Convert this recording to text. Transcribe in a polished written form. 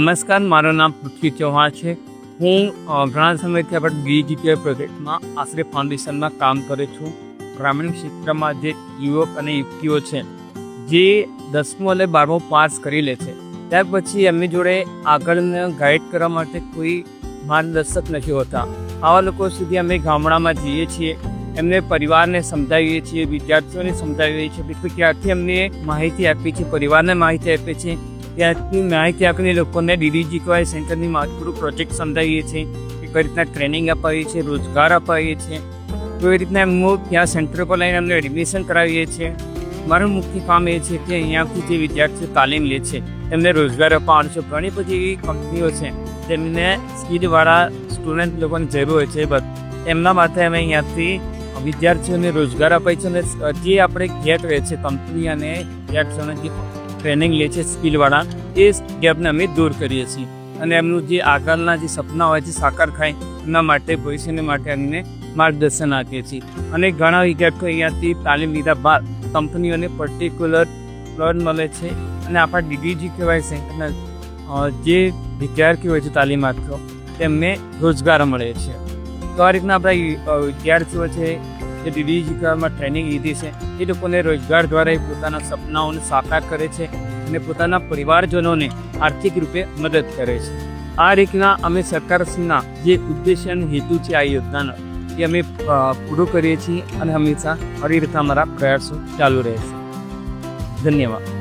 નમસ્કાર, મારું નામ પૃથ્વી ચૌહાણ છે. હું ઘણા સમયથી આપણે ડીજીકે પ્રોજેક્ટમાં આશ્રય ફાઉન્ડેશનમાં કામ કરું છું. ગ્રામીણ ક્ષેત્રમાં જે યુવક અને યુવતીઓ છે જે 10મું અને 12મું પાસ કરી લે છે, ત્યાર પછી એમની જોડે આગળને ગાઈડ કરવા માટે કોઈ માર્ગદર્શક નથી હોતા. આવા લોકો સુધી અમે ગામડામાં જઈએ છીએ, એમને પરિવારને સમજાવીએ છીએ, વિદ્યાર્થીઓને સમજાવીએ છીએ કે ક્યારથી એમને માહિતી આપી છે, પરિવારને માહિતી આપે છે. ત્યાંથી માહિતી આપીને લોકોને DDGKY સેન્ટરની માતૃ પ્રોજેક્ટ સમજાવીએ છીએ કે કઈ રીતના ટ્રેનિંગ અપાવીએ છીએ, રોજગાર અપાવીએ છીએ, કેવી રીતના એમનું ત્યાં સેન્ટર પર લઈને એમને એડમિશન કરાવીએ છીએ. મારું મુખ્ય કામ એ છે કે અહીંયાથી જે વિદ્યાર્થીઓ તાલીમ લે છે એમને રોજગાર અપાવવાનો છે. ઘણી બધી એવી કંપનીઓ છે જેમને સ્કિલવાળા સ્ટુડન્ટ લોકોની જરૂર હોય છે, બસ એમના માટે અમે અહીંયાથી વિદ્યાર્થીઓને રોજગાર અપાય છે. અને જે આપણે ગેપ રહે છે કંપની અને વિદ્યાર્થીઓને જે ટ્રેનિંગ લે છે સ્કિલવાળા, એ ગેપને અમે દૂર કરીએ છીએ અને એમનું જે આગળના જે સપના હોય છે સાકાર થાય એમના માટે ભવિષ્યને માટે એમને માર્ગદર્શન આપીએ છીએ. અને ઘણા વિદ્યાર્થીઓ અહીંયાથી તાલીમ લીધા બાદ કંપનીઓને પર્ટિક્યુલર લોન મળે છે અને આપણા DDGKY સેન્ટરના જે વિદ્યાર્થીઓ હોય છે તાલીમાર્થીઓ તેમને રોજગાર મળે છે. તો આ રીતના આપણા વિદ્યાર્થીઓ છે જે DDGKYમાં ટ્રેનિંગ લીધી છે એ લોકોને રોજગાર દ્વારા એ પોતાના સપનાઓને સાકાર કરે છે અને પોતાના પરિવારજનોને આર્થિક રૂપે મદદ કરે છે. આ રીતના અમે સરકારશ્રીના જે ઉદ્દેશ્ય અને હેતુ છે આ યોજનાનો એ અમે પૂરું કરીએ છીએ અને હંમેશા આવી રીતના અમારા પ્રયાસો ચાલુ રહે છે. ધન્યવાદ.